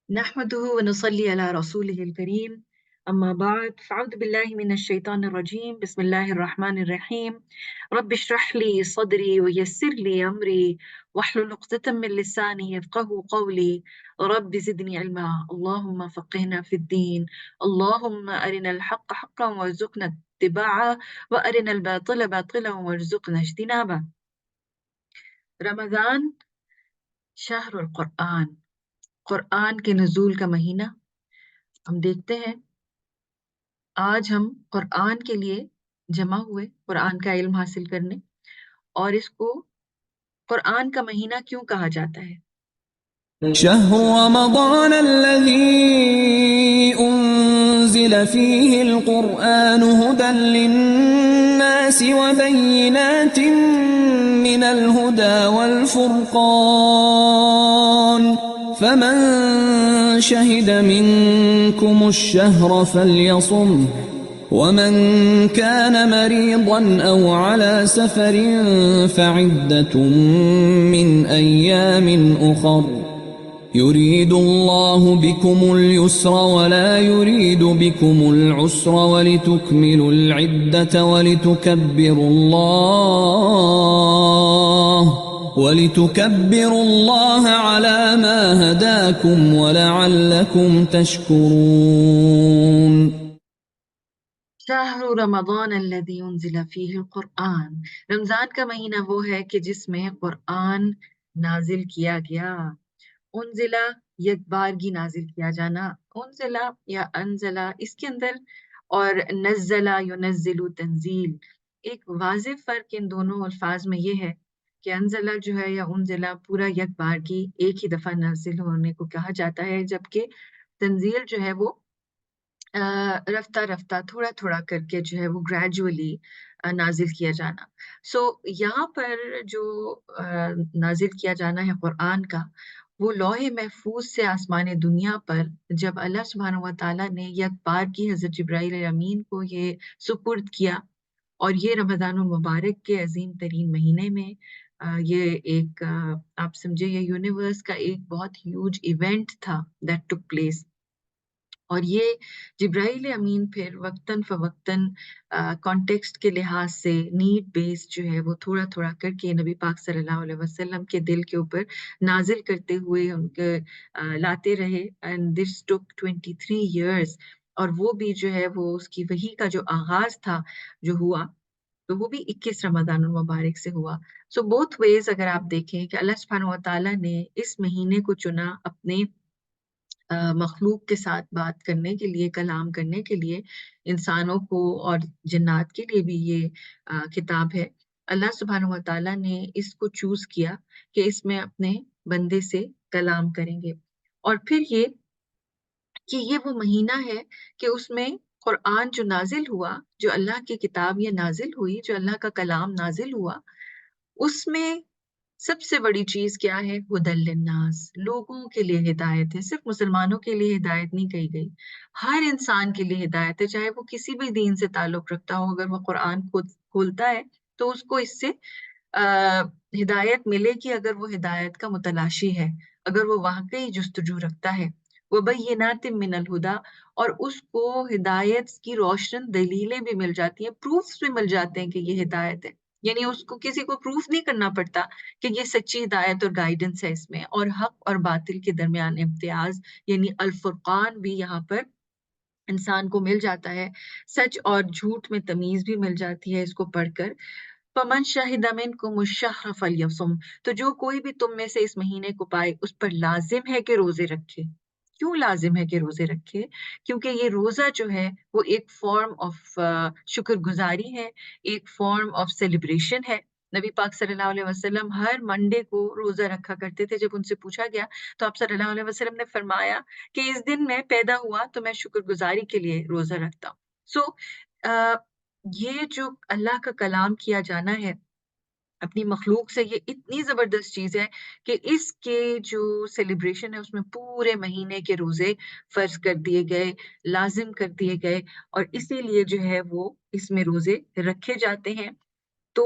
نحمده ونصلي على رسوله الكريم أما بعد فأعوذ بالله من الشيطان الرجيم بسم الله الرحمن الرحيم رب اشرح لي صدري ويسر لي أمري واحلل عقدة من لساني يفقهوا قولي رب زدني علما اللهم فقهنا في الدين اللهم أرنا الحق حقا وارزقنا اتباعه وأرنا الباطل باطلا وارزقنا اجتنابه. رمضان شهر القرآن، قرآن کے نزول کا مہینہ. ہم دیکھتے ہیں آج ہم قرآن کے لیے جمع ہوئے قرآن کا علم حاصل کرنے، اور اس کو قرآن کا مہینہ کیوں کہا جاتا ہے؟ شهر رمضان الذي أنزل فيه القرآن هدى للناس وبينات من الهدى والفرقان فمن شهد منكم الشهر فليصمه ومن كان مريضا أو على سفر فعدة من أيام أخر يريد الله بكم اليسر ولا يريد بكم العسر ولتكملوا العدة ولتكبروا الله على ما هداكم ولعلكم تشكرون. شہر رمضان الذی انزل فیہ القرآن، رمضان کا مہینہ وہ ہے کہ جس میں قرآن نازل کیا گیا. انزلہ یک بارگی نازل کیا جانا، انزلہ یا انزلہ اس کے اندر، اور نزلہ ینزل تنزیل. ایک واضح فرق ان دونوں الفاظ میں یہ ہے کہ انزلہ جو ہے یا انزلہ پورا یک بارگی ایک ہی دفعہ نازل ہونے کو کہا جاتا ہے، جبکہ تنزیل جو ہے وہ رفتہ رفتہ تھوڑا تھوڑا کر کے جو ہے وہ گریجولی نازل کیا جانا. سو یہاں پر جو نازل کیا جانا ہے قرآن کا، وہ لوح محفوظ سے آسمان دنیا پر جب اللہ سبحانہ و تعالیٰ نے یک بار کی حضرت جبرائیل امین کو یہ سپرد کیا، اور یہ رمضان المبارک کے عظیم ترین مہینے میں یہ ایک آپ سمجھے یہ یونیورس کا ایک بہت ہیوج ایونٹ تھا دیٹ ٹک پلیس. اور یہ جبرائیل امین پھر وقتاً فوقتاً کانٹیکسٹ کے لحاظ سے نیڈ بیس جو ہے وہ تھوڑا تھوڑا کر کے نبی پاک صلی اللہ علیہ وسلم کے دل کے اوپر نازل کرتے ہوئے ان کے لاتے رہے. اینڈ دس ٹک 23 years. اور وہ بھی جو ہے وہ اس کی وحی کا جو آغاز تھا جو ہوا، تو وہ بھی 21 رمضان المبارک سے ہوا. سو بوتھ ویز اگر آپ دیکھیں کہ اللہ سبحانہ و تعالیٰ نے اس مہینے کو چنا اپنے مخلوق کے ساتھ بات کرنے کے لیے، کلام کرنے کے لیے، انسانوں کو اور جنات کے لیے بھی یہ کتاب ہے. اللہ سبحانہ و تعالیٰ نے اس کو چوز کیا کہ اس میں اپنے بندے سے کلام کریں گے. اور پھر یہ کہ یہ وہ مہینہ ہے کہ اس میں قرآن جو نازل ہوا، جو اللہ کی کتاب یہ نازل ہوئی، جو اللہ کا کلام نازل ہوا، اس میں سب سے بڑی چیز کیا ہے؟ ہدی للناس، لوگوں کے لیے ہدایت ہے. صرف مسلمانوں کے لیے ہدایت نہیں کہی گئی، ہر انسان کے لیے ہدایت ہے، چاہے وہ کسی بھی دین سے تعلق رکھتا ہو. اگر وہ قرآن کھولتا ہے تو اس کو اس سے ہدایت ملے گی، اگر وہ ہدایت کا متلاشی ہے، اگر وہ واقعی جستجو رکھتا ہے. وَبَيِّنَاتٍ مِّنَ الْهُدَىٰ، اور اس کو ہدایت کی روشن دلیلیں بھی مل جاتی ہیں، پروفس بھی مل جاتے ہیں کہ یہ ہدایت ہے. یعنی اس کو کسی کو پروف نہیں کرنا پڑتا کہ یہ سچی ہدایت اور گائیڈنس ہے اس میں. اور حق اور باطل کے درمیان امتیاز یعنی الفرقان بھی یہاں پر انسان کو مل جاتا ہے. سچ اور جھوٹ میں تمیز بھی مل جاتی ہے اس کو پڑھ کر. فَمَن شَهِدَ مِنْكُمُ الشَّهْرَ فَلْيَصُمْ، تو جو کوئی بھی تم میں سے اس مہینے کو پائے اس پر لازم ہے کہ روزے رکھے. کیوں لازم ہے کہ روزے رکھے؟ کیونکہ یہ روزہ جو ہے وہ ایک فارم آف شکر گزاری ہے، ایک فارم آف سیلیبریشن ہے. نبی پاک صلی اللہ علیہ وسلم ہر منڈے کو روزہ رکھا کرتے تھے. جب ان سے پوچھا گیا تو آپ صلی اللہ علیہ وسلم نے فرمایا کہ اس دن میں پیدا ہوا تو میں شکر گزاری کے لیے روزہ رکھتا ہوں. سو یہ جو اللہ کا کلام کیا جانا ہے اپنی مخلوق سے، یہ اتنی زبردست چیز ہے کہ اس کے جو سیلیبریشن ہے اس میں پورے مہینے کے روزے فرض کر دیے گئے، لازم کر دیے گئے، اور اسی لیے جو ہے وہ اس میں روزے رکھے جاتے ہیں. تو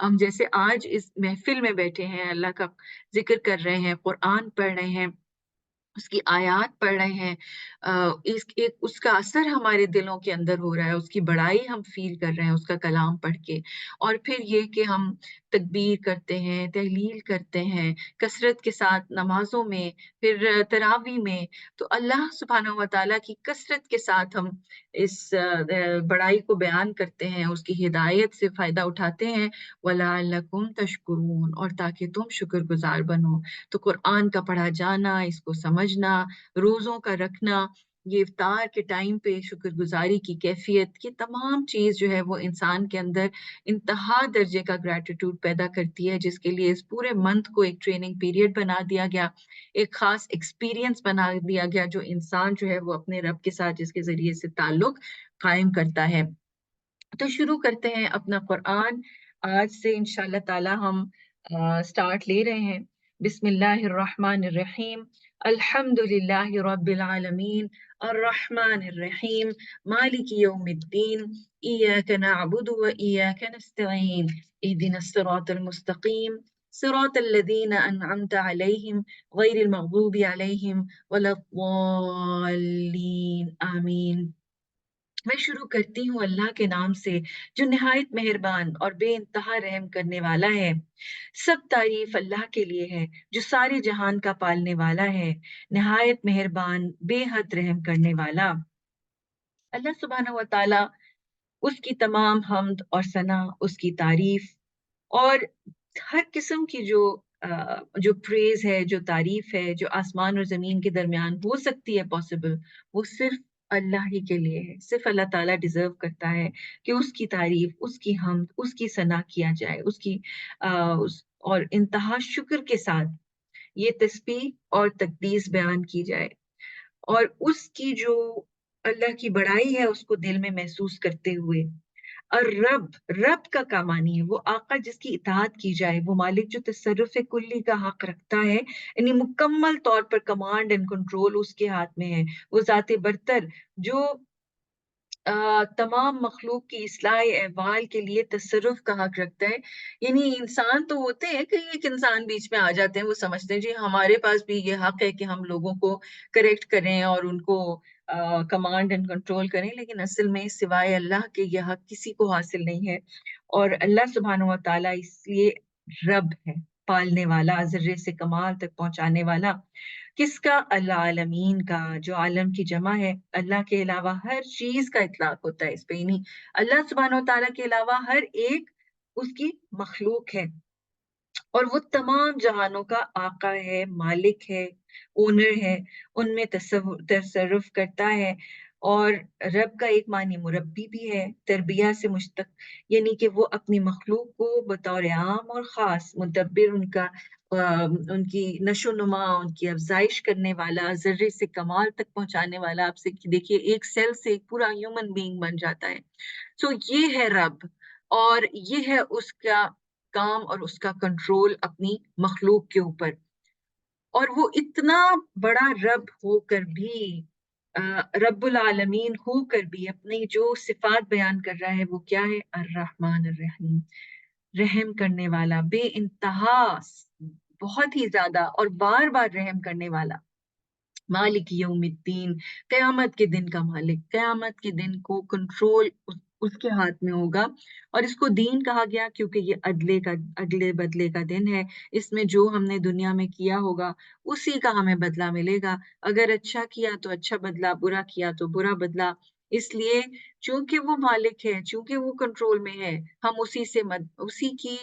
ہم جیسے آج اس محفل میں بیٹھے ہیں، اللہ کا ذکر کر رہے ہیں، قرآن پڑھ رہے ہیں، اس کی آیات پڑھ رہے ہیں، اس کا اثر ہمارے دلوں کے اندر ہو رہا ہے، اس کی بڑائی ہم فیل کر رہے ہیں اس کا کلام پڑھ کے، اور پھر یہ کہ ہم تکبیر کرتے ہیں، تحلیل کرتے ہیں کثرت کے ساتھ نمازوں میں، پھر تراویح میں، تو اللہ سبحانہ و تعالیٰ کی کثرت کے ساتھ ہم اس بڑائی کو بیان کرتے ہیں، اس کی ہدایت سے فائدہ اٹھاتے ہیں، وَلَعَلَّكُمْ تَشْكُرُونَ، اور تاکہ تم شکر گزار بنو۔ تو قرآن کا پڑھا جانا، اس کو سمجھنا، روزوں کا رکھنا، یہ افطار کے ٹائم پہ شکر گزاری کی کیفیت، یہ تمام چیز جو ہے وہ انسان کے اندر انتہا درجے کا گریٹیٹیوڈ پیدا کرتی ہے، جس کے لیے اس پورے منتھ کو ایک ٹریننگ پیریڈ بنا دیا گیا، ایک خاص ایکسپیرینس بنا دیا گیا، جو انسان جو ہے وہ اپنے رب کے ساتھ جس کے ذریعے سے تعلق قائم کرتا ہے۔ تو شروع کرتے ہیں اپنا قرآن۔ آج سے انشاءاللہ تعالی ہم سٹارٹ لے رہے ہیں۔ بسم اللہ الرحمن الرحیم، الحمد للہ رب العالمین، الرحمن الرحیم، مالک یوم الدین، ایاک نعبد و ایاک نستعین، اہدنا الصراط المستقیم، صراط الذین انعمت علیہم غیر المغضوب علیہم ولا الضالین، آمین۔ میں شروع کرتی ہوں اللہ کے نام سے جو نہایت مہربان اور بے انتہا رحم کرنے والا ہے۔ سب تعریف اللہ کے لیے ہے جو سارے جہان کا پالنے والا ہے، نہایت مہربان، بے حد رحم کرنے والا۔ اللہ سبحانہ و تعالی، اس کی تمام حمد اور ثنا، اس کی تعریف اور ہر قسم کی جو پریز ہے، جو تعریف ہے، جو آسمان اور زمین کے درمیان ہو سکتی ہے پاسبل، وہ صرف اللہ ہی کے لیے ہے۔ صرف اللہ تعالیٰ ڈیزرو کرتا ہے کہ اس کی تعریف، اس کی حمد، اس کی ثنا کیا جائے، اور انتہا شکر کے ساتھ یہ تسبیح اور تقدیس بیان کی جائے، اور اس کی جو اللہ کی بڑائی ہے اس کو دل میں محسوس کرتے ہوئے۔ اور رب کا معنی ہے وہ آقا جس کی اطاعت کی جائے، وہ مالک جو تصرف کلی کا حق رکھتا ہے، یعنی مکمل طور پر کمانڈ اینڈ کنٹرول اس کے ہاتھ میں ہے، وہ ذات برتر جو تمام مخلوق کی اصلاح احوال کے لیے تصرف کا حق رکھتا ہے۔ یعنی انسان تو ہوتے ہیں، کئی ایک انسان بیچ میں آ جاتے ہیں، وہ سمجھتے ہیں جی ہمارے پاس بھی یہ حق ہے کہ ہم لوگوں کو کریکٹ کریں اور ان کو کمانڈ اینڈ کنٹرول کریں، لیکن اصل میں سوائے اللہ کے یہ حق کسی کو حاصل نہیں ہے۔ اور اللہ سبحانہ و تعالیٰ اس لیے رب ہے، پالنے والا، ذرے سے کمال تک پہنچانے والا۔ کس کا؟ العالمین کا، جو عالم کی جمع ہے۔ اللہ کے علاوہ ہر چیز کا اطلاق ہوتا ہے اس پہ، یعنی اللہ سبحانہ و تعالیٰ کے علاوہ ہر ایک اس کی مخلوق ہے، اور وہ تمام جہانوں کا آقا ہے، مالک ہے، اونر ہے، ان میں تصرف کرتا ہے۔ اور رب کا ایک معنی مربی بھی ہے، تربیہ سے مشتق، یعنی کہ وہ اپنی مخلوق کو بطور عام اور خاص مدبر، ان کی نشو و نما، ان کی افزائش کرنے والا، ذرے سے کمال تک پہنچانے والا۔ آپ سے دیکھیے ایک سیل سے ایک پورا ہیومن بینگ بن جاتا ہے۔ سو یہ ہے رب، اور یہ ہے اس کا کام اور اس کا کنٹرول اپنی مخلوق کے اوپر۔ اور وہ اتنا بڑا رب ہو کر بھی، رب العالمین ہو کر بھی، اپنی جو صفات بیان کر رہا ہے وہ کیا ہے؟ الرحمن الرحیم، رحم کرنے والا، بے انتہا، بہت ہی زیادہ اور بار بار رحم کرنے والا۔ مالک یوم الدین، قیامت کے دن کا مالک، قیامت کے دن کو کنٹرول اس کے ہاتھ میں ہوگا۔ اور اس کو دین کہا گیا کیونکہ یہ اگلے بدلے کا دن ہے۔ اس میں جو ہم نے دنیا میں کیا ہوگا اسی کا ہمیں بدلہ ملے گا، اگر اچھا کیا تو اچھا بدلہ، برا کیا تو برا بدلہ۔ اس لیے چونکہ وہ مالک ہے، چونکہ وہ کنٹرول میں ہے، ہم اسی کی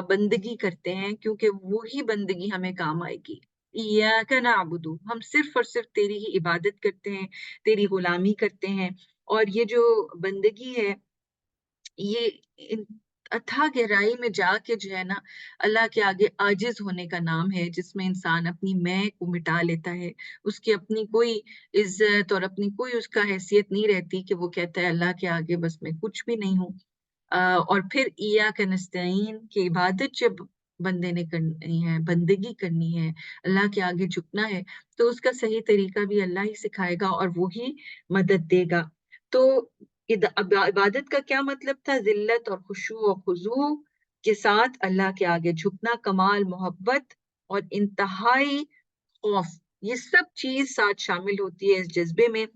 بندگی کرتے ہیں، کیونکہ وہی بندگی ہمیں کام آئے گی۔ ایاک نعبد، ہم صرف اور صرف تیری ہی عبادت کرتے ہیں، تیری غلامی کرتے ہیں۔ اور یہ جو بندگی ہے، یہ اتھا گہرائی میں جا کے جو ہے نا، اللہ کے آگے عاجز ہونے کا نام ہے، جس میں انسان اپنی میں کو مٹا لیتا ہے، اس کی اپنی کوئی عزت اور اپنی کوئی اس کا حیثیت نہیں رہتی کہ وہ کہتا ہے اللہ کے آگے بس میں کچھ بھی نہیں ہوں۔ اور پھر ایاک نستعین کی عبادت جب بندے نے کرنی ہے، بندگی کرنی ہے، اللہ کے آگے جھکنا ہے، تو اس کا صحیح طریقہ بھی اللہ ہی سکھائے گا اور وہی مدد دے گا۔ تو عبادت کا کیا مطلب تھا؟ ذلت اور خشوع و خضوع کے ساتھ اللہ کے آگے جھکنا، کمال محبت اور انتہائی خوف، یہ سب چیز ساتھ شامل ہوتی ہے اس جذبے میں،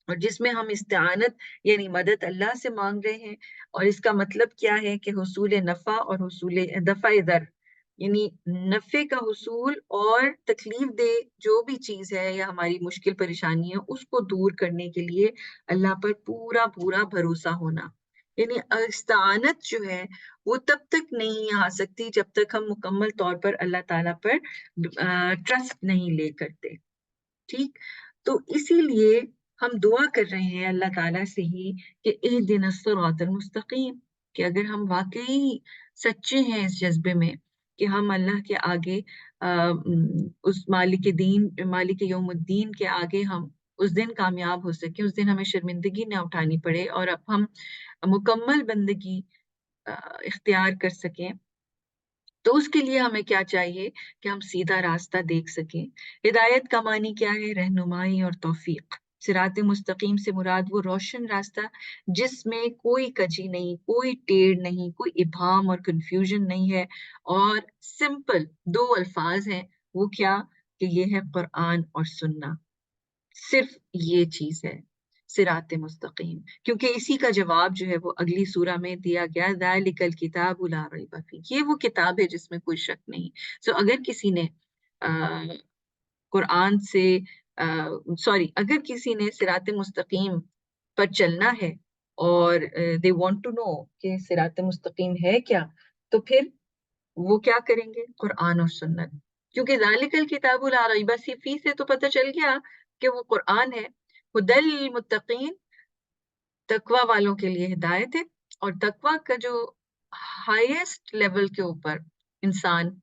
اور جس میں ہم استعانت یعنی مدد اللہ سے مانگ رہے ہیں۔ اور اس کا مطلب کیا ہے کہ حصول نفع اور حصول دفع ضر، یعنی نفع کا حصول اور تکلیف دہ جو بھی چیز ہے یا ہماری مشکل پریشانی ہے اس کو دور کرنے کے لیے اللہ پر پورا پورا بھروسہ ہونا۔ یعنی استعانت جو ہے وہ تب تک نہیں آ سکتی جب تک ہم مکمل طور پر اللہ تعالیٰ پر ٹرسٹ نہیں لے کرتے، ٹھیک؟ تو اسی لیے ہم دعا کر رہے ہیں اللہ تعالیٰ سے ہی کہ اہدنا الصراط المستقیم، کہ اگر ہم واقعی سچے ہیں اس جذبے میں کہ ہم اللہ کے آگے اس مالک یوم الدین کے آگے ہم اس دن کامیاب ہو سکیں، اس دن ہمیں شرمندگی نہ اٹھانی پڑے اور اب ہم مکمل بندگی اختیار کر سکیں، تو اس کے لیے ہمیں کیا چاہیے کہ ہم سیدھا راستہ دیکھ سکیں۔ ہدایت کا معنی کیا ہے؟ رہنمائی اور توفیق۔ صراط مستقیم سے مراد وہ روشن راستہ جس میں کوئی کجی نہیں، کوئی ٹیڑھ نہیں، کوئی ابہام اور کنفیوژن نہیں ہے، اور سمپل دو الفاظ ہیں، وہ کیا کہ یہ ہے قرآن اور سننا، صرف یہ چیز ہے صراط مستقیم، کیونکہ اسی کا جواب جو ہے وہ اگلی سورہ میں دیا گیا، ذالک الکتاب لا ریب فیہ، یہ وہ کتاب ہے جس میں کوئی شک نہیں۔ اگر کسی نے قرآن سے اگر کسی نے صراط مستقیم پر چلنا ہے اور they want to know کہ صراط مستقیم ہے کیا، تو پھر وہ کیا کریں گے؟ قرآن اور سنت، کیونکہ ذالک الکتاب لا ریب فیہ سے تو پتہ چل گیا کہ وہ قرآن ہے، ہدی للمتقین تقوی والوں کے لیے ہدایت ہے، اور تقوی کا جو ہائیسٹ لیول کے اوپر انسان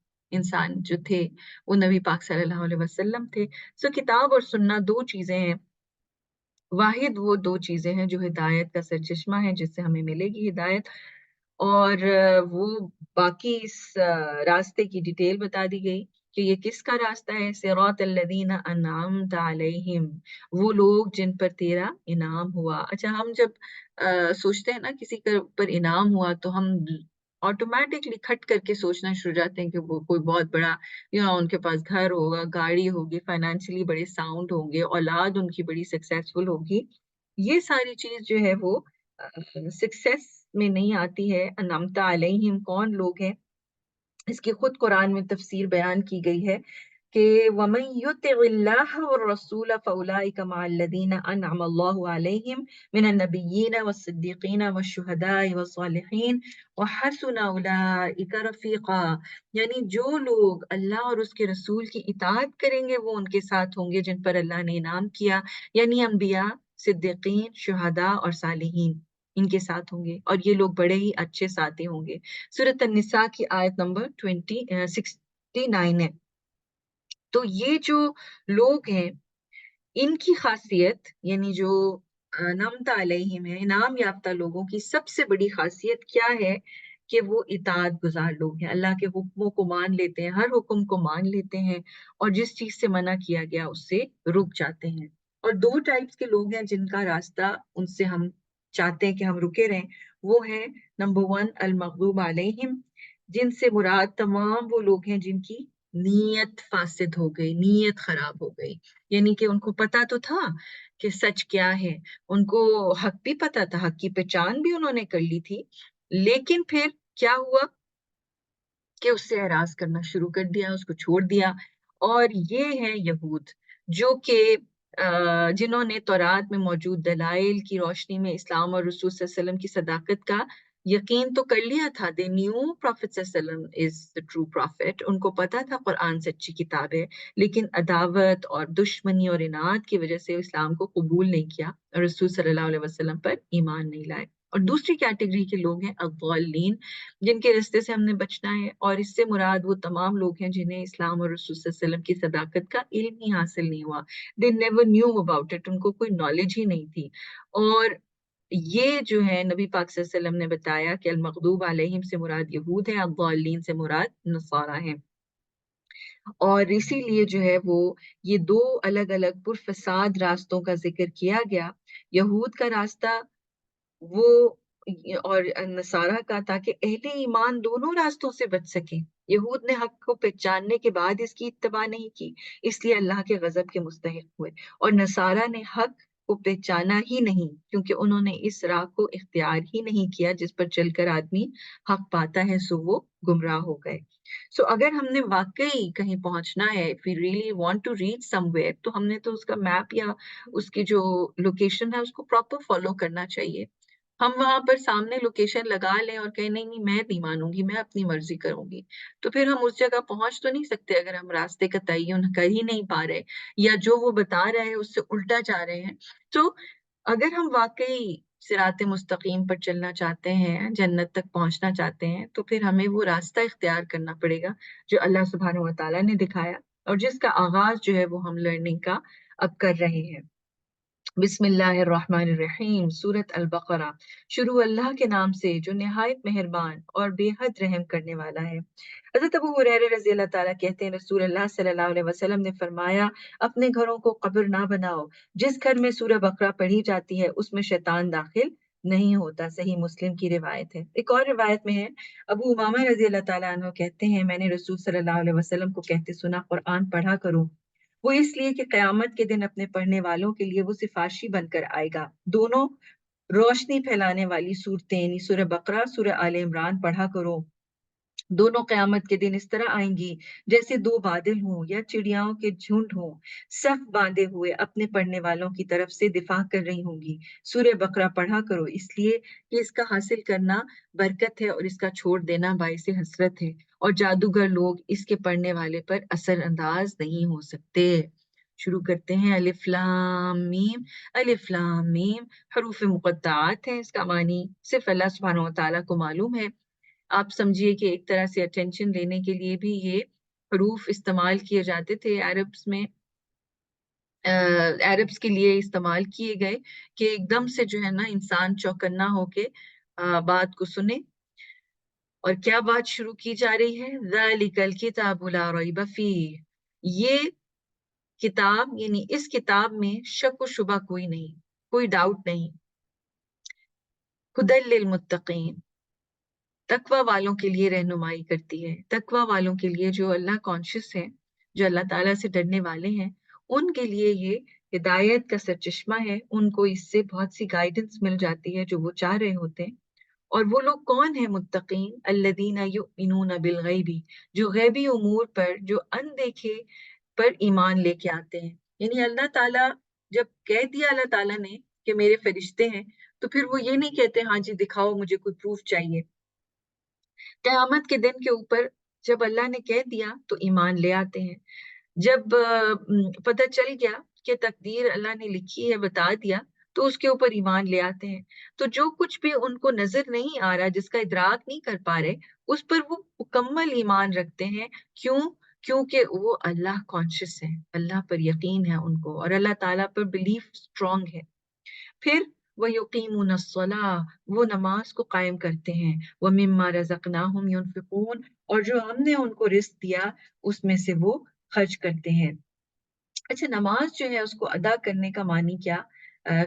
جو تھے وہ نبی پاک صلی اللہ علیہ وسلم تھے۔ کتاب اور سننا دو چیزیں ہیں، واحد وہ دو چیزیں ہیں جو ہدایت کا سرچشمہ ہے، جس سے ہمیں ملے گی ہدایت، اور وہ باقی اس راستے کی ڈیٹیل بتا دی گئی کہ یہ کس کا راستہ ہے، صراط الذین انعمت علیہم، وہ لوگ جن پر تیرا انعام ہوا۔ اچھا، ہم جب سوچتے ہیں نا کسی کے پر انعام ہوا تو ہم آٹومیٹکلی کھٹ کر کے سوچنا شروع جاتے ہیں کہ وہ کوئی بہت بڑا ان کے پاس گھر ہوگا، گاڑی ہوگی، فائنینشلی بڑے ساؤنڈ ہوں گے، اولاد ان کی بڑی سکسیسفل ہوگی۔ یہ ساری چیز جو ہے وہ سکسیس میں نہیں آتی ہے۔ انعمت علیہم کون لوگ ہیں؟ اس کی خود قرآن میں تفسیر بیان کی گئی ہے کہ وَمَن يُطِعِ اللَّهَ وَالرَّسُولَ فَأُولَٰئِكَ مَعَ الَّذِينَ أَنْعَمَ اللَّهُ عَلَيْهِمْ مِنَ النَّبِيِّينَ وَالصِّدِّيقِينَ وَالشُّهَدَاءِ وَالصَّالِحِينَ وَحَسُنَ أُولَٰئِكَ رَفِيقًا، یعنی جو لوگ اللہ اور اس کے رسول کی اطاعت کریں گے وہ ان کے ساتھ ہوں گے جن پر اللہ نے انعام کیا، یعنی انبیاء، صدیقین، شہداء اور صالحین ان کے ساتھ ہوں گے، اور یہ لوگ بڑے ہی اچھے ساتھی ہوں گے۔ سورۃ النساء کی آیت نمبر 69 ہے۔ تو یہ جو لوگ ہیں ان کی خاصیت، یعنی جو انعمت علیہم ہے، انعام یافتہ لوگوں کی سب سے بڑی خاصیت کیا ہے کہ وہ اطاعت گزار لوگ ہیں، اللہ کے حکموں کو مان لیتے ہیں، ہر حکم کو مان لیتے ہیں، اور جس چیز سے منع کیا گیا اس سے رک جاتے ہیں۔ اور دو ٹائپس کے لوگ ہیں جن کا راستہ ان سے ہم چاہتے ہیں کہ ہم رکے رہیں، وہ ہیں نمبر 1 المغضوب علیہم، جن سے مراد تمام وہ لوگ ہیں جن کی نیت فاسد ہو گئی، نیت خراب ہو گئی، یعنی کہ ان کو پتا تو تھا کہ سچ کیا ہے، ان کو حق بھی پتا تھا، حق کی پہچان بھی انہوں نے کر لی تھی، لیکن پھر کیا ہوا کہ اس سے اعراض کرنا شروع کر دیا، اس کو چھوڑ دیا۔ اور یہ ہے یہود، جو کہ جنہوں نے تورات میں موجود دلائل کی روشنی میں اسلام اور رسول صلی اللہ علیہ وسلم کی صداقت کا یقین تو کر لیا تھا، they knew Prophet صلی اللہ علیہ وسلم is the true prophet، ان کو پتا تھا قرآن سچی کتاب ہے، لیکن عداوت اور دشمنی اور اناد کی وجہ سے اسلام کو قبول نہیں کیا اور رسول صلی اللہ علیہ وسلم پر ایمان نہیں لائے۔ اور دوسری کیٹیگری کے لوگ ہیں الضالین، جن کے رستے سے ہم نے بچنا ہے، اور اس سے مراد وہ تمام لوگ ہیں جنہیں اسلام اور رسول صلی اللہ علیہ وسلم کی صداقت کا علم ہی حاصل نہیں ہوا، they never knew about it، ان کو کوئی نالج ہی نہیں تھی۔ اور یہ جو ہے نبی پاک صلی اللہ علیہ وسلم نے بتایا کہ المغضوب علیہم سے مراد یہود ہیں، الضالین سے مراد نصارہ ہیں، اور اسی لیے جو ہے وہ یہ دو الگ الگ پرفساد راستوں کا ذکر کیا گیا۔ یہود کا راستہ وہ اور نصارہ کا، تاکہ اہل ایمان دونوں راستوں سے بچ سکیں۔ یہود نے حق کو پہچاننے کے بعد اس کی اتباع نہیں کی، اس لیے اللہ کے غضب کے مستحق ہوئے، اور نصارہ نے حق کو پہچانا ہی نہیں، کیونکہ انہوں نے اس راہ کو اختیار ہی نہیں کیا جس پر چل کر آدمی حق پاتا ہے، سو وہ گمراہ ہو گئے۔ سو اگر ہم نے واقعی کہیں پہنچنا ہے، if we really want to reach somewhere، تو ہم نے تو اس کا میپ یا اس کی جو لوکیشن ہے اس کو پراپر فالو کرنا چاہیے۔ ہم وہاں پر سامنے لوکیشن لگا لیں اور کہیں نہیں نہیں میں نہیں مانوں گی، میں اپنی مرضی کروں گی، تو پھر ہم اس جگہ پہنچ تو نہیں سکتے اگر ہم راستے کا تعین کر ہی نہیں پا رہے، یا جو وہ بتا رہے ہیں اس سے الٹا جا رہے ہیں۔ تو اگر ہم واقعی صراط مستقیم پر چلنا چاہتے ہیں، جنت تک پہنچنا چاہتے ہیں، تو پھر ہمیں وہ راستہ اختیار کرنا پڑے گا جو اللہ سبحانہ و تعالیٰ نے دکھایا، اور جس کا آغاز جو ہے وہ ہم لرننگ کا اب کر رہے ہیں۔ بسم اللہ الرحمن الرحیم، سورۃ البقرہ۔ شروع اللہ کے نام سے جو نہایت مہربان اور بے حد رحم کرنے والا ہے۔ حضرت ابو ہریرہ رضی اللہ تعالیٰ کہتے ہیں رسول اللہ صلی اللہ علیہ وسلم نے فرمایا، اپنے گھروں کو قبر نہ بناؤ، جس گھر میں سورہ بقرہ پڑھی جاتی ہے اس میں شیطان داخل نہیں ہوتا۔ صحیح مسلم کی روایت ہے۔ ایک اور روایت میں ہے، ابو امامہ رضی اللہ تعالیٰ عنہ کہتے ہیں میں نے رسول صلی اللہ علیہ وسلم کو کہتے سنا، قرآن پڑھا کرو، وہ اس لیے کہ قیامت کے دن اپنے پڑھنے والوں کے لیے وہ سفارشی بن کر آئے گا۔ دونوں روشنی پھیلانے والی صورتیں یعنی سورہ بقرہ، سورہ آل عمران پڑھا کرو، دونوں قیامت کے دن اس طرح آئیں گی جیسے دو بادل ہوں یا چڑیاؤں کے جھنڈ ہوں، صف باندھے ہوئے اپنے پڑھنے والوں کی طرف سے دفاع کر رہی ہوں گی۔ سورہ بقرہ پڑھا کرو اس لیے کہ اس کا حاصل کرنا برکت ہے اور اس کا چھوڑ دینا باعث حسرت ہے، اور جادوگر لوگ اس کے پڑھنے والے پر اثر انداز نہیں ہو سکتے۔ شروع کرتے ہیں۔ الف لام میم۔ الف لام میم حروف مقطعات ہیں، اس کا معنی صرف اللہ سبحانہ و تعالیٰ کو معلوم ہے۔ آپ سمجھیے کہ ایک طرح سے اٹینشن لینے کے لیے بھی یہ حروف استعمال کیے جاتے تھے عربس میں، عربس کے لیے استعمال کیے گئے کہ ایک دم سے جو ہے نا انسان چوکنا ہو کے بات کو سنے۔ اور کیا بات شروع کی جا رہی ہے؟ ذَلِكَ الْكِتَابُ لَا رَيْبَ فِيهِ، یہ کتاب یعنی اس کتاب میں شک و شبہ کوئی نہیں، کوئی ڈاؤٹ نہیں۔ ہدی للمتقین، تقوی والوں کے لیے رہنمائی کرتی ہے، تقوی والوں کے لیے جو اللہ کانشیس ہے، جو اللہ تعالیٰ سے ڈرنے والے ہیں، ان کے لیے یہ ہدایت کا سرچشمہ ہے، ان کو اس سے بہت سی گائیڈنس مل جاتی ہے جو وہ چاہ رہے ہوتے ہیں۔ اور وہ لوگ کون ہیں متقین؟ الذین یؤمنون بالغیب، جو غیبی امور پر، جو اندیکھے پر ایمان لے کے آتے ہیں۔ یعنی اللہ تعالیٰ جب کہہ دیا اللہ تعالیٰ نے کہ میرے فرشتے ہیں، تو پھر وہ یہ نہیں کہتے ہاں جی دکھاؤ مجھے کوئی پروف چاہیے۔ قیامت کے دن کے اوپر جب اللہ نے کہہ دیا تو ایمان لے آتے ہیں۔ جب پتہ چل گیا کہ تقدیر اللہ نے لکھی ہے، بتا دیا، تو اس کے اوپر ایمان لے آتے ہیں۔ تو جو کچھ بھی ان کو نظر نہیں آ رہا، جس کا ادراک نہیں کر پا رہے، اس پر وہ مکمل ایمان رکھتے ہیں۔ کیوں؟ کیونکہ وہ اللہ کانشیس ہے، اللہ پر یقین ہے ان کو، اور اللہ تعالیٰ پر بلیف اسٹرانگ ہے۔ پھر وَيُقِيمُونَ الصَّلَاةَ، وہ نماز کو قائم کرتے ہیں، وَمِمَّا رَزَقْنَاهُمْ يُنْفِقُونَ، اور جو ہم نے ان کو رزق دیا اس میں سے وہ خرچ کرتے ہیں۔ اچھا، نماز جو ہے اس کو ادا کرنے کا معنی کیا،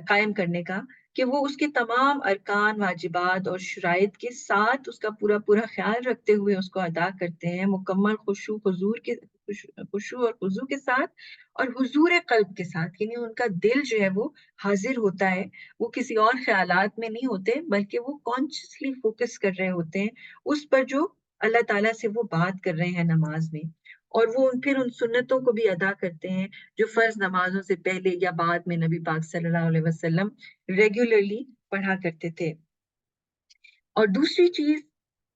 قائم کرنے کا، کہ وہ اس کے تمام ارکان، واجبات اور شرائط کے ساتھ اس کا پورا پورا خیال رکھتے ہوئے اس کو ادا کرتے ہیں، مکمل خشوع اور خضوع کے ساتھ، اور حضور قلب کے ساتھ، یعنی ان کا دل جو ہے وہ حاضر ہوتا ہے، وہ کسی اور خیالات میں نہیں ہوتے، بلکہ وہ کانشیسلی فوکس کر رہے ہوتے ہیں اس پر جو اللہ تعالیٰ سے وہ بات کر رہے ہیں نماز میں۔ اور وہ پھر ان سنتوں کو بھی ادا کرتے ہیں جو فرض نمازوں سے پہلے یا بعد میں نبی پاک صلی اللہ علیہ وسلم ریگولرلی پڑھا کرتے تھے۔ اور دوسری چیز،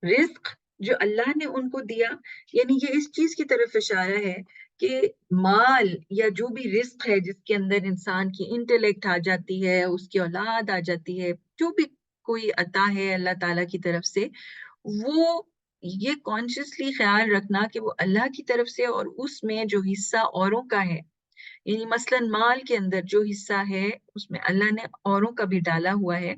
رزق جو اللہ نے ان کو دیا، یعنی یہ اس چیز کی طرف اشارہ ہے کہ مال یا جو بھی رزق ہے جس کے اندر انسان کی انٹلیکٹ آ جاتی ہے، اس کی اولاد آ جاتی ہے، جو بھی کوئی عطا ہے اللہ تعالیٰ کی طرف سے، وہ یہ کانشیسلی خیال رکھنا کہ وہ اللہ کی طرف سے، اور اس میں جو حصہ اوروں کا ہے، یعنی مثلاً مال کے اندر جو حصہ ہے اس میں اللہ نے اوروں کا بھی ڈالا ہوا ہے۔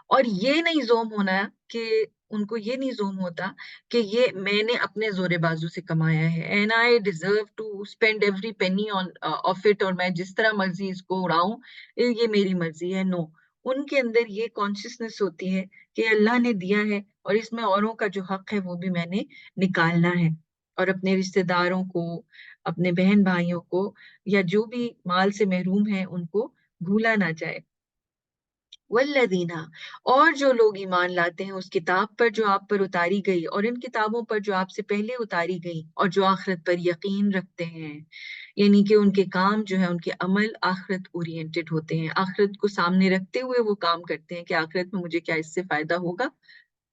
اور یہ نہیں زوم ہونا کہ ان کو یہ نہیں زوم ہوتا کہ یہ میں نے اپنے زور بازو سے کمایا ہے، and I deserve to spend every penny on of it، اور میں جس طرح مرضی اس کو اڑاؤں، یہ میری مرضی ہے۔ نو، ان کے اندر یہ کانشیسنس ہوتی ہے کہ اللہ نے دیا ہے اور اس میں اوروں کا جو حق ہے وہ بھی میں نے نکالنا ہے، اور اپنے رشتہ داروں کو، اپنے بہن بھائیوں کو، یا جو بھی مال سے محروم ہیں ان کو بھولا نہ جائے۔ والذین، اور جو لوگ ایمان لاتے ہیں اس کتاب پر جو آپ پر اتاری گئی، اور ان کتابوں پر جو آپ سے پہلے اتاری گئی، اور جو آخرت پر یقین رکھتے ہیں، یعنی کہ ان کے کام جو ہے، ان کے عمل آخرت اورینٹڈ ہوتے ہیں، آخرت کو سامنے رکھتے ہوئے وہ کام کرتے ہیں کہ آخرت میں مجھے کیا اس سے فائدہ ہوگا،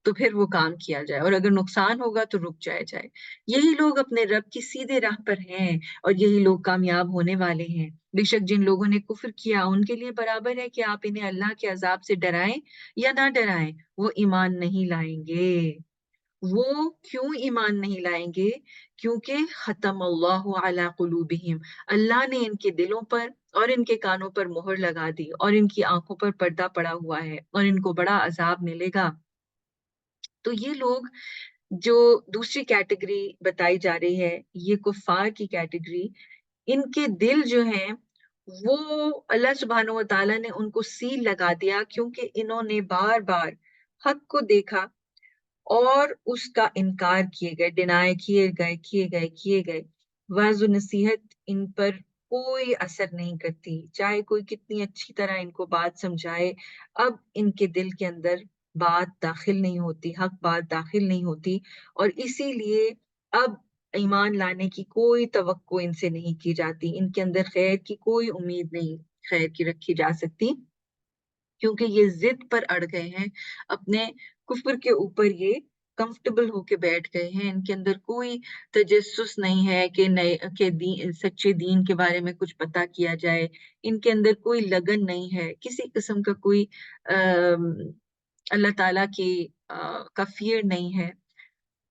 تو پھر وہ کام کیا جائے، اور اگر نقصان ہوگا تو رک جائے۔ یہی لوگ اپنے رب کی سیدھے راہ پر ہیں، اور یہی لوگ کامیاب ہونے والے ہیں۔ بے شک جن لوگوں نے کفر کیا ان کے لیے برابر ہے کہ آپ انہیں اللہ کے عذاب سے ڈرائیں یا نہ ڈرائیں، وہ ایمان نہیں لائیں گے۔ وہ کیوں ایمان نہیں لائیں گے؟ کیونکہ ختم اللہ علی قلوبہم، اللہ نے ان کے دلوں پر اور ان کے کانوں پر مہر لگا دی، اور ان کی آنکھوں پر پردہ پڑا ہوا ہے، اور ان کو بڑا عذاب ملے گا۔ تو یہ لوگ جو دوسری کیٹیگری بتائی جا رہی ہے، یہ کفار کی کیٹیگری، ان کے دل جو ہیں وہ اللہ سبحانہ و تعالیٰ نے ان کو سیل لگا دیا، کیونکہ انہوں نے بار بار حق کو دیکھا اور اس کا انکار کیے گئے، ڈینائی کیے گئے۔ وعظ و نصیحت ان پر کوئی اثر نہیں کرتی، چاہے کوئی کتنی اچھی طرح ان کو بات سمجھائے، اب ان کے دل کے اندر بات داخل نہیں ہوتی، حق بات داخل نہیں ہوتی، اور اسی لیے اب ایمان لانے کی کوئی توقع ان سے نہیں کی جاتی، ان کے اندر خیر کی کوئی امید نہیں خیر کی رکھی جا سکتی، کیونکہ یہ ضد پر اڑ گئے ہیں، اپنے کفر کے اوپر یہ کمفرٹیبل ہو کے بیٹھ گئے ہیں، ان کے اندر کوئی تجسس نہیں ہے کہ سچے دین کے بارے میں کچھ پتا کیا جائے، ان کے اندر کوئی لگن نہیں ہے، کسی قسم کا کوئی اللہ تعالیٰ کا فیئر نہیں ہے،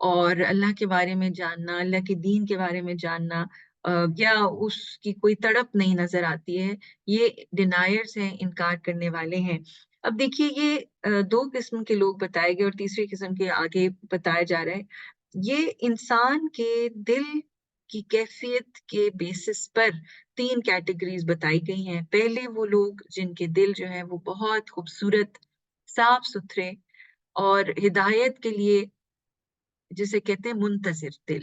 اور اللہ کے بارے میں جاننا، اللہ کے دین کے بارے میں جاننا یا اس کی کوئی تڑپ نہیں نظر آتی ہے۔ یہ ڈینائرز ہیں، انکار کرنے والے ہیں۔ اب دیکھیے یہ دو قسم کے لوگ بتائے گئے، اور تیسری قسم کے آگے بتایا جا رہا ہے۔ یہ انسان کے دل کی کیفیت کے بیسس پر تین کیٹیگریز بتائی گئی ہیں۔ پہلے وہ لوگ جن کے دل جو ہیں وہ بہت خوبصورت، صاف ستھرے اور ہدایت کے لیے، جسے کہتے ہیں منتظر دل،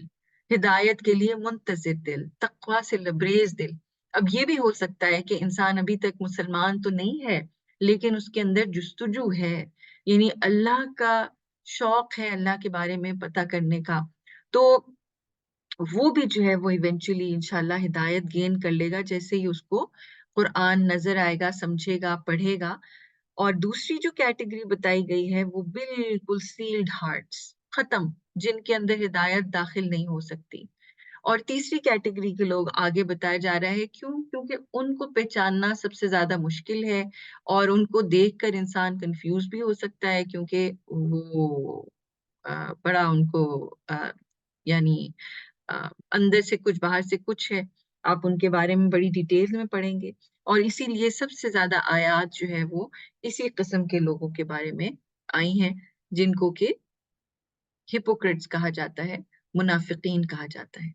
ہدایت کے لیے منتظر دل، تقوی سے لبریز دل۔ اب یہ بھی ہو سکتا ہے کہ انسان ابھی تک مسلمان تو نہیں ہے، لیکن اس کے اندر جستجو ہے، یعنی اللہ کا شوق ہے اللہ کے بارے میں پتہ کرنے کا، تو وہ بھی جو ہے وہ ایونچولی انشاءاللہ ہدایت گین کر لے گا، جیسے ہی اس کو قرآن نظر آئے گا، سمجھے گا، پڑھے گا۔ اور دوسری جو کیٹیگری بتائی گئی ہے وہ بالکل سیلڈ ہارٹس، ختم، جن کے اندر ہدایت داخل نہیں ہو سکتی۔ اور تیسری کیٹیگری کے لوگ آگے بتایا جا رہا ہے، کیونکہ ان کو پہچاننا سب سے زیادہ مشکل ہے، اور ان کو دیکھ کر انسان کنفیوز بھی ہو سکتا ہے، کیونکہ وہ بڑا ان کو یعنی اندر سے کچھ باہر سے کچھ ہے، آپ ان کے بارے میں بڑی ڈیٹیل میں پڑھیں گے، اور اسی لیے سب سے زیادہ آیات جو ہے وہ اسی قسم کے لوگوں کے بارے میں آئی ہیں، جن کو کہ ہپوکریٹس کہا جاتا ہے، منافقین کہا جاتا ہے۔